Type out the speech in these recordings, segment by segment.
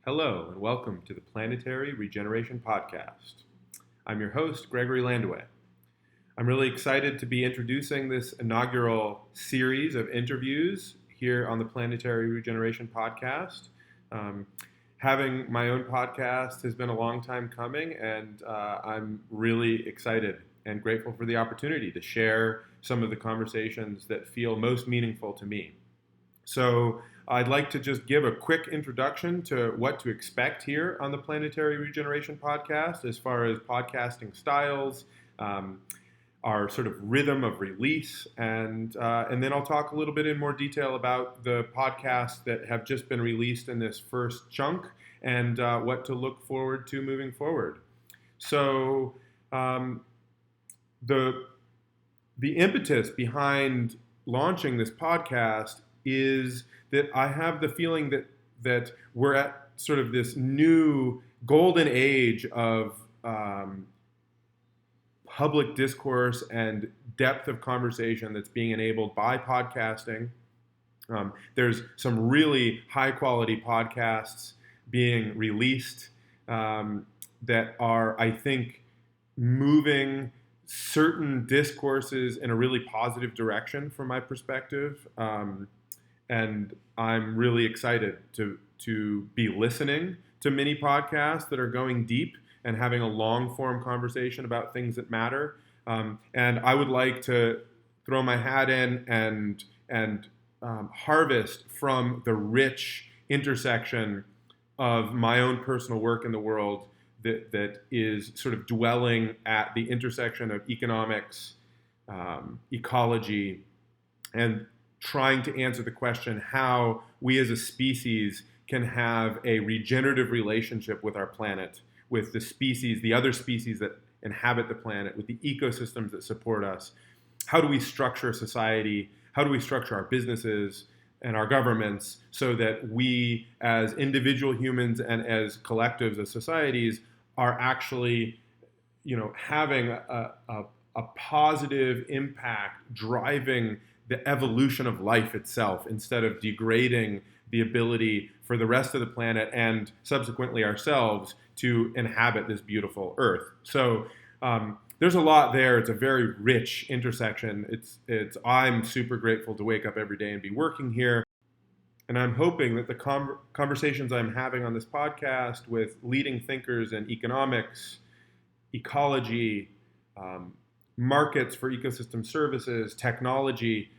Hello, and welcome to the Planetary Regeneration Podcast. I'm your host, Gregory Landua. I'm really excited to be introducing this inaugural series of interviews here on the Planetary Regeneration Podcast. Um, Having my own podcast has been a long time coming, and I'm really excited and grateful for the opportunity to share some of the conversations that feel most meaningful to me. So I'd like to just give a quick introduction to what to expect here on the Planetary Regeneration Podcast as far as podcasting styles, um, our sort of rhythm of release, and then I'll talk a little bit in more detail about the podcasts that have just been released in this first chunk and what to look forward to moving forward. So the the impetus behind launching this podcast is that I have the feeling that we're at sort of this new golden age of public discourse and depth of conversation that's being enabled by podcasting. There's some really high quality podcasts being released that are, I think, moving certain discourses in a really positive direction from my perspective. And I'm really excited to be listening to many podcasts that are going deep and having a long form conversation about things that matter. And I would like to throw my hat in and harvest from the rich intersection of my own personal work in the world that is sort of dwelling at the intersection of economics, ecology, and trying to answer the question how we as a species can have a regenerative relationship with our planet, with the species, the other species that inhabit the planet, with the ecosystems that support us. How do we structure society? How do we structure our businesses and our governments so that we as individual humans and as collectives, as societies, are actually, having a positive impact, driving the evolution of life itself instead of degrading the ability for the rest of the planet and subsequently ourselves to inhabit this beautiful earth. So there's a lot there. It's a very rich intersection. I'm super grateful to wake up every day and be working here. And I'm hoping that the conversations I'm having on this podcast with leading thinkers in economics, ecology, markets for ecosystem services, technology,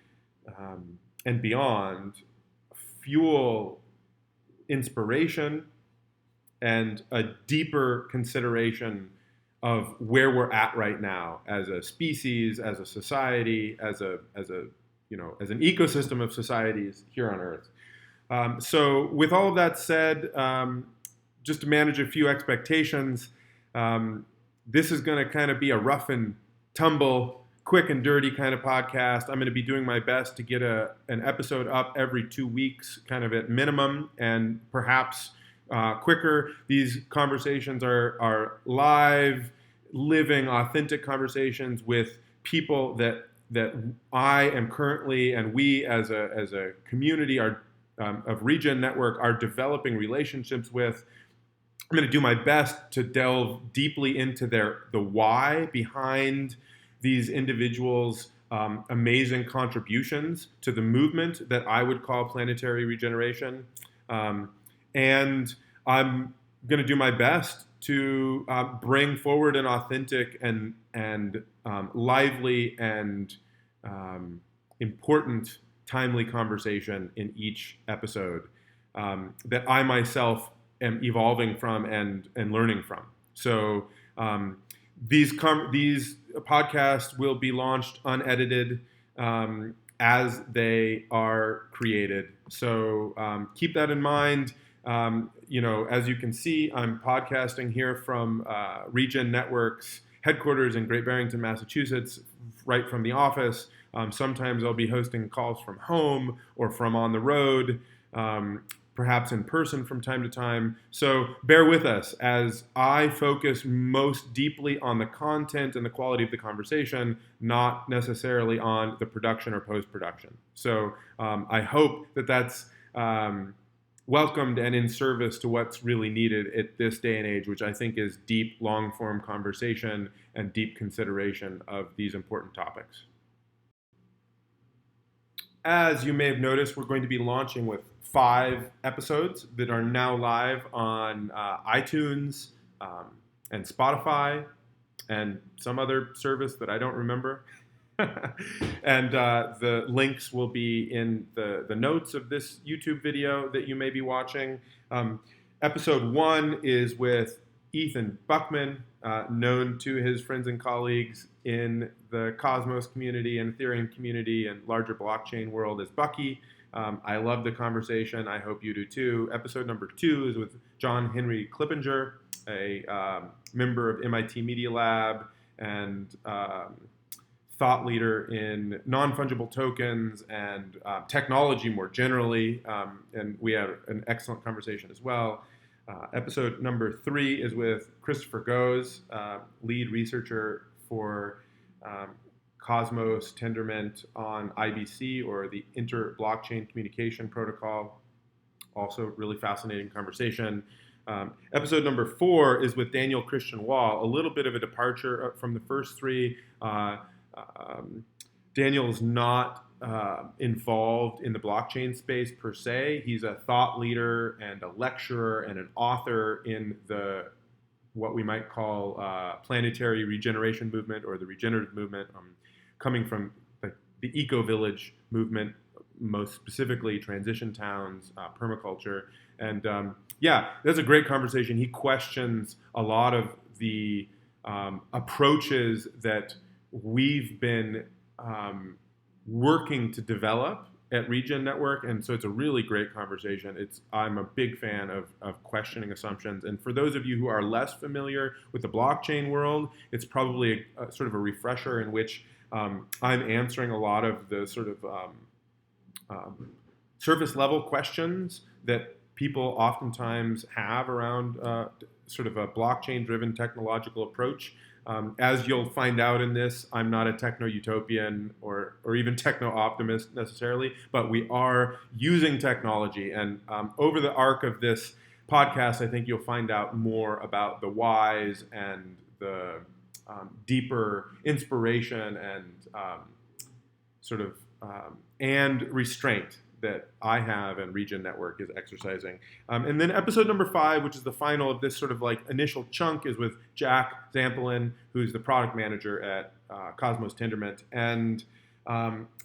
and beyond fuel inspiration and a deeper consideration of where we're at right now as a species, as a society, as an ecosystem of societies here on Earth. So with all of that said, just to manage a few expectations, this is going to kind of be a rough and tumble, quick and dirty kind of podcast. I'm going to be doing my best to get an episode up every 2 weeks, kind of at minimum, and perhaps quicker. These conversations are live, living, authentic conversations with people that I am currently, and we as a community are of Regen Network are developing relationships with. I'm going to do my best to delve deeply into the why behind these individuals' amazing contributions to the movement that I would call planetary regeneration. And I'm going to do my best to bring forward an authentic and lively and important, timely conversation in each episode that I myself am evolving from and learning from. So these podcasts will be launched unedited as they are created. So keep that in mind. As you can see, I'm podcasting here from Regen Network's headquarters in Great Barrington, Massachusetts, right from the office. Sometimes I'll be hosting calls from home or from on the road, perhaps in person from time to time. So bear with us as I focus most deeply on the content and the quality of the conversation, not necessarily on the production or post-production. So I hope that's welcomed and in service to what's really needed at this day and age, which I think is deep, long-form conversation and deep consideration of these important topics. As you may have noticed, we're going to be launching with 5 episodes that are now live on iTunes and Spotify and some other service that I don't remember. And the links will be in the notes of this YouTube video that you may be watching. Episode 1 is with Ethan Buckman, known to his friends and colleagues in the Cosmos community and Ethereum community and larger blockchain world as Bucky. I love the conversation. I hope you do too. Episode number 2 is with John Henry Clippinger, a member of MIT Media Lab and thought leader in non-fungible tokens and technology more generally. And we had an excellent conversation as well. Episode number 3 is with Christopher Goes, lead researcher for Cosmos Tendermint on IBC, or the Inter-Blockchain Communication Protocol. Also really fascinating conversation. Episode number 4 is with Daniel Christian Wall, a little bit of a departure from the first 3. Daniel's not involved in the blockchain space per se. He's a thought leader and a lecturer and an author in the what we might call planetary regeneration movement or the regenerative movement, coming from the eco-village movement, most specifically transition towns, permaculture. And yeah, that's a great conversation. He questions a lot of the approaches that we've been working to develop at Regen Network, and so it's a really great conversation. I'm a big fan of questioning assumptions, and for those of you who are less familiar with the blockchain world, it's probably a sort of a refresher in which I'm answering a lot of the sort of surface level questions that people oftentimes have around sort of a blockchain-driven technological approach. As you'll find out in this, I'm not a techno-utopian or even techno-optimist necessarily, but we are using technology. And over the arc of this podcast, I think you'll find out more about the whys and the deeper inspiration and and restraint that I have and Regen Network is exercising. And then episode number 5, which is the final of this sort of like initial chunk, is with Jack Zampolin, who's the product manager at Cosmos Tendermint. And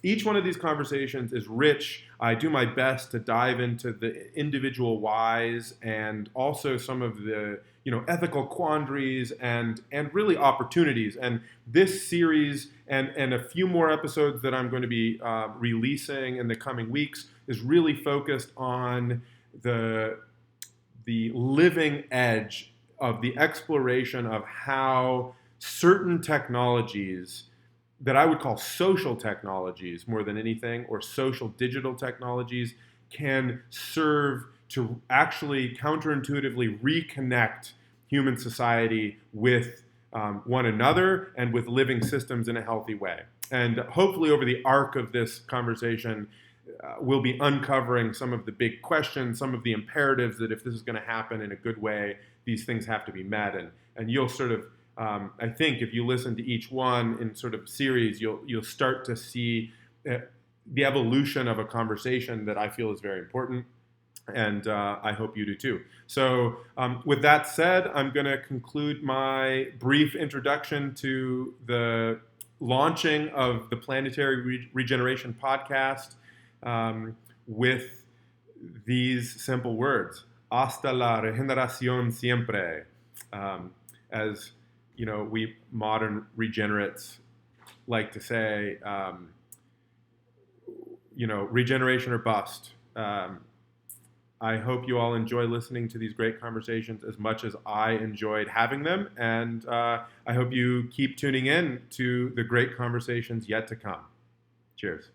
each one of these conversations is rich. I do my best to dive into the individual whys and also some of the ethical quandaries and really opportunities. And this series and a few more episodes that I'm going to be releasing in the coming weeks is really focused on the living edge of the exploration of how certain technologies that I would call social technologies more than anything, or social digital technologies, can serve to actually counterintuitively reconnect human society with one another and with living systems in a healthy way. And hopefully over the arc of this conversation, we'll be uncovering some of the big questions, some of the imperatives that if this is going to happen in a good way, these things have to be met. And you'll sort of, I think if you listen to each one in sort of series, you'll start to see the evolution of a conversation that I feel is very important. And I hope you do too. So with that said, I'm going to conclude my brief introduction to the launching of the Planetary Regeneration podcast with these simple words: hasta la regeneración siempre. As we modern regenerates like to say, regeneration or bust. I hope you all enjoy listening to these great conversations as much as I enjoyed having them, and I hope you keep tuning in to the great conversations yet to come. Cheers.